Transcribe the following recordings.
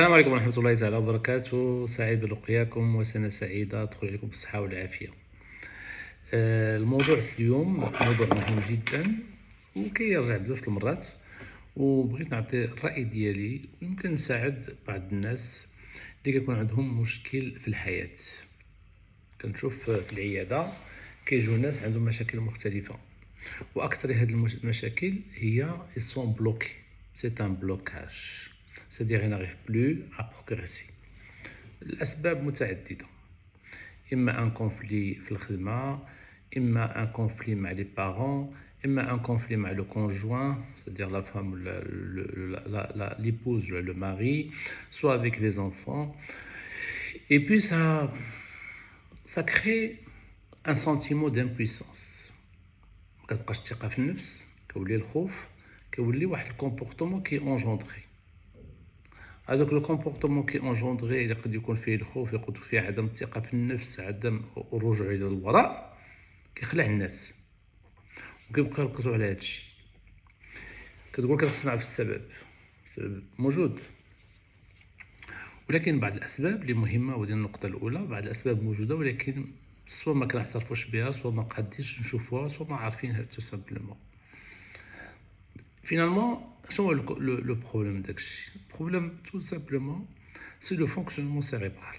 السلام عليكم ورحمة الله تعالى وبركاته. سعيد بلقياكم وسنة سعيدة تدخل عليكم بالصحة والعافية. الموضوع اليوم موضوع مهم جدا وكيرجع بزاف المرات، وبغيت نعطي الرأي ديالي ويمكن نساعد بعض الناس اللي كيكون عندهم مشكل في الحياة. كنشوف في العيادة كيجيو ناس عندهم مشاكل مختلفة، وأكثر هذه المشاكل هي sont bloqués. C'est un blocage. C'est-à-dire ils n'arrivent plus à progresser. الأسباب متعددة، إما ان كونفلي في الخدمة، إما ان كونفلي مع لي بارون، إما ان كونفلي مع لو كونجوان c'est-à-dire la femme, l'épouse, le mari, soit avec les enfants. Et puis ça crée un sentiment d'impuissance. مكتبقاش الثقة في النفس، كيولي الخوف، كيولي واحد الكومبورتمون كي انجوندري. هذاك لو كومبورتمون كي انجوندري اللي قد يكون فيه الخوف، يكون فيه عدم الثقة في النفس، عدم الرجوع الى الوراء، كيخلع الناس وكيبقاو يركزوا على هادشي. كتقول كتسمع في السبب موجود، ولكن بعض الاسباب اللي مهمه، ودي النقطه الاولى، بعض الاسباب موجوده ولكن سواء ما كنعترفوش بها، سواء ما قاديش نشوفوها، سواء ما عارفينها tout simplement. Finalement, شنو هو le problème داكشي؟ Le problème tout simplement c'est le fonctionnement cérébral.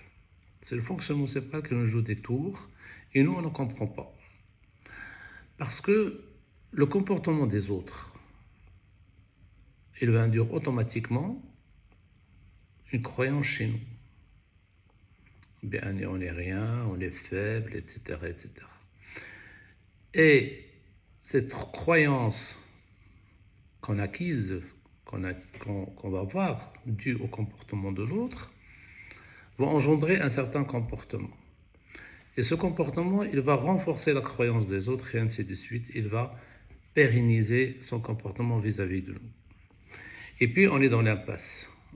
C'est le fonctionnement cérébral qui nous joue des tours et nous on ne comprend pas. Parce que le comportement des autres, il va induire automatiquement une croyance chez nous. Bien, on n'est rien, on est faible, etc., etc. Et cette croyance qu'on acquise, qu'on va avoir, due au comportement de l'autre, va engendrer un certain comportement. Et ce comportement, il va renforcer la croyance des autres et ainsi de suite. Il va pérenniser son comportement vis-à-vis de nous. Et puis, on est dans l'impasse.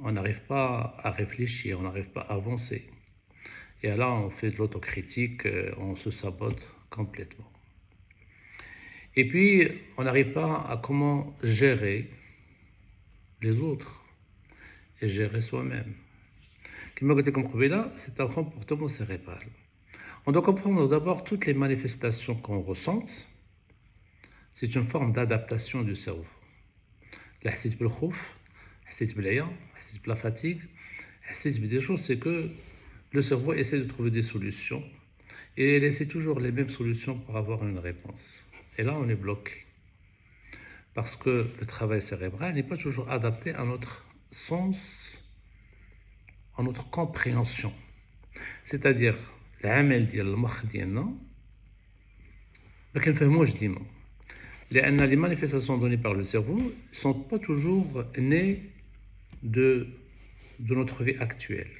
On n'arrive pas à réfléchir, on n'arrive pas à avancer. Et là, on fait de l'autocritique, on se sabote complètement. Et puis, on n'arrive pas à comment gérer les autres et gérer soi-même. C'est un comportement cérébral. On doit comprendre d'abord toutes les manifestations qu'on ressent. C'est une forme d'adaptation du cerveau. الحسيت بالخوف، حسيت بالعيا، حسيت بلا fatigue، حسيت بدي choses, c'est que le cerveau essaie de trouver des solutions et il essaie toujours les mêmes solutions pour avoir une réponse. Et là, on est bloqué. Parce que le travail cérébral n'est pas toujours adapté à notre sens, à notre compréhension. C'est-à-dire, العمل ديال المخ ديالنا ما كنفهموش ديما. لأن les manifestations données par le cerveau ne sont pas toujours nées de notre vie actuelle.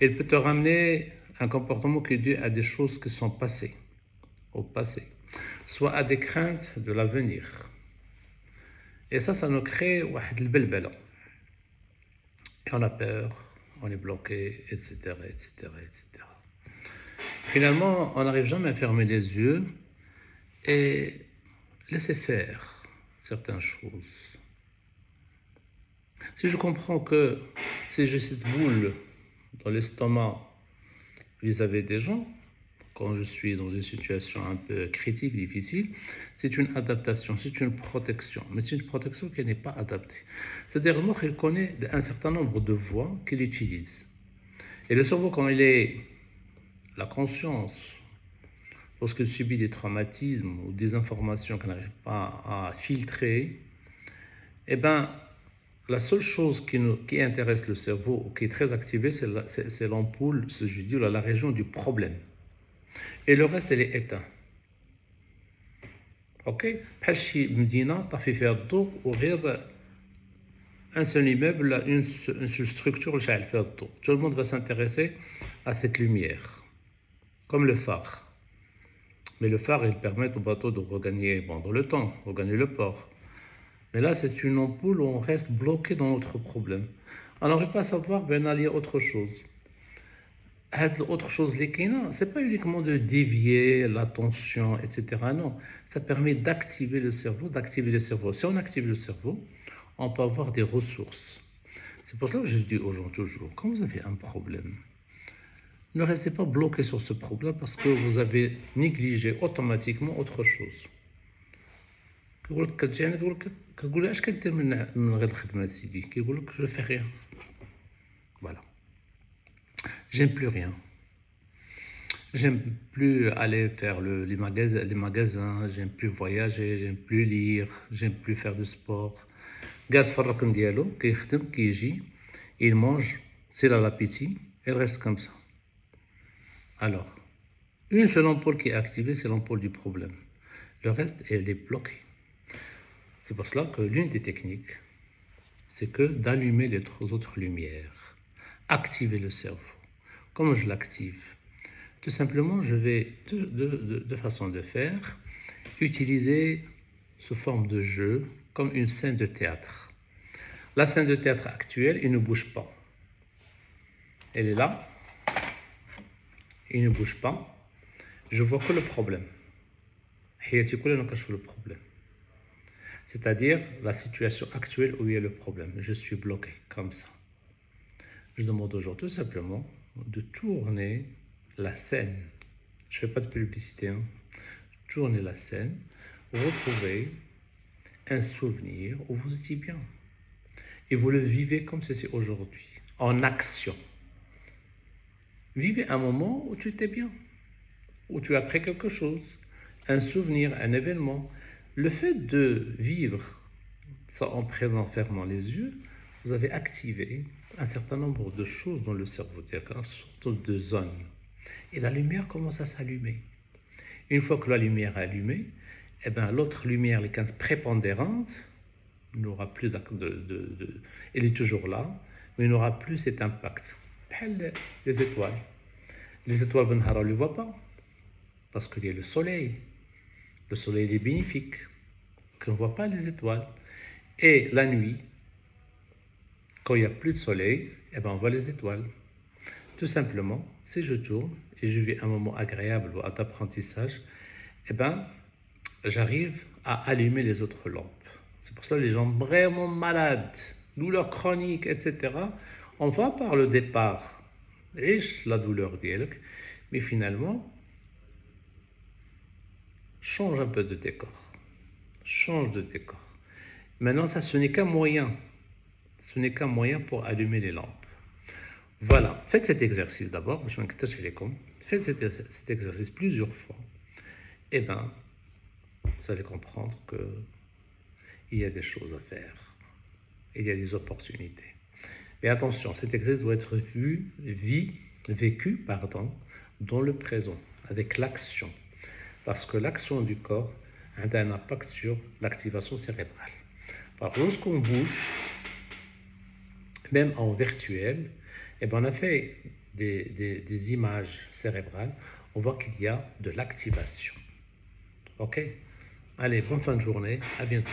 Il peut te ramener un comportement qui est dû à des choses qui sont passées, au passé, soit à des craintes de l'avenir. Et ça nous crée واحد البلبلة. Et on a peur, on est bloqué, etc., etc., etc. Finalement, on n'arrive jamais à fermer les yeux et laisser faire certaines choses. Si je comprends que si j'ai cette boule dans l'estomac vis-à-vis des gens, quand je suis dans une situation un peu critique, difficile, c'est une adaptation, c'est une protection. Mais c'est une protection qui n'est pas adaptée. C'est-à-dire, le cerveau, il connaît un certain nombre de voies qu'il utilise. Et le cerveau, quand il est la conscience, lorsqu'il subit des traumatismes ou des informations qu'il n'arrive pas à filtrer, eh ben, la seule chose qui intéresse le cerveau, qui est très activée, c'est l'ampoule, je dis, la région du problème. Et le reste, elle est éteinte. Ok? بحال شي مدينة طافي فيها الضوء وغير un seul immeuble, une seule structure شاعل فيها الضوء. Tout le monde va s'intéresser à cette lumière, comme le phare. Mais le phare, il permet au bateau de regagner dans le temps, regagner le port. Mais là, c'est une ampoule où on reste bloqué dans notre problème. On n'arrive pas à savoir, ben, il y a autre chose. Autre chose, c'est pas uniquement de dévier l'attention, etc. Non, ça permet d'activer le cerveau, Si on active le cerveau, on peut avoir des ressources. C'est pour cela que je dis aux gens toujours, quand vous avez un problème, ne restez pas bloqué sur ce problème parce que vous avez négligé automatiquement autre chose. كيقول لك كتجينا كتقول له اش كدير من غير الخدمه سيدي كيقول لك جو في rien. Voilà. J'aime plus rien. J'aime plus aller faire les magasins, j'aime plus voyager, j'aime plus lire, j'aime plus faire du sport. Gaz فرقن ديالو كيخدم كيجي il mange, c'est là l'appétit, elle reste comme ça. Alors, une seule ampoule qui est activée, c'est l'ampoule du problème. Le reste, elle est bloquée. C'est pour cela que l'une des techniques, c'est que d'allumer les autres lumières, activer le cerveau. Comment je l'active? Tout simplement, je vais, de façon de faire, utiliser sous forme de jeu comme une scène de théâtre. La scène de théâtre actuelle, il ne bouge pas. Elle est là, il ne bouge pas. Je vois que le problème. Le problème. C'est-à-dire la situation actuelle où il y a le problème. Je suis bloqué, comme ça. Je demande aux gens tout simplement de tourner la scène. Je ne fais pas de publicité. Tournez la scène. Retrouvez un souvenir où vous étiez bien. Et vous le vivez comme si c'est aujourd'hui, en action. Vivez un moment où tu étais bien, où tu as appris quelque chose, un souvenir, un événement. Le fait de vivre ça en présent, fermant les yeux, vous avez activé un certain nombre de choses dans le cerveau, c'est-à-dire une sorte de zone. Et la lumière commence à s'allumer. Une fois que la lumière est allumée, eh ben, l'autre lumière, les 15 prépondérantes, n'aura plus elle est toujours là, mais il n'aura plus cet impact. Les étoiles. Les étoiles, on ne les voit pas, parce qu'il y a le soleil. Le soleil est bénéfique, qu'on ne voit pas les étoiles. Et la nuit, quand il n'y a plus de soleil, eh ben on voit les étoiles. Tout simplement, si je tourne et je vis un moment agréable ou d'apprentissage, eh ben, j'arrive à allumer les autres lampes. C'est pour ça que les gens vraiment malades, douleurs chroniques, etc., on va par le départ, riche la douleur d'elle, mais finalement, change un peu de décor. Change de décor. Maintenant, ça, ce n'est qu'un moyen. Ce n'est qu'un moyen pour allumer les lampes. Voilà. Faites cet exercice d'abord. Faites cet exercice plusieurs fois. Eh bien, vous allez comprendre qu'il y a des choses à faire. Il y a des opportunités. Mais attention, cet exercice doit être vécu dans le présent, avec l'action. Parce que l'action du corps a un impact sur l'activation cérébrale. Alors, lorsqu'on bouge, même en virtuel, eh bien, on a fait des images cérébrales, on voit qu'il y a de l'activation. Ok? Allez, bonne fin de journée, à bientôt.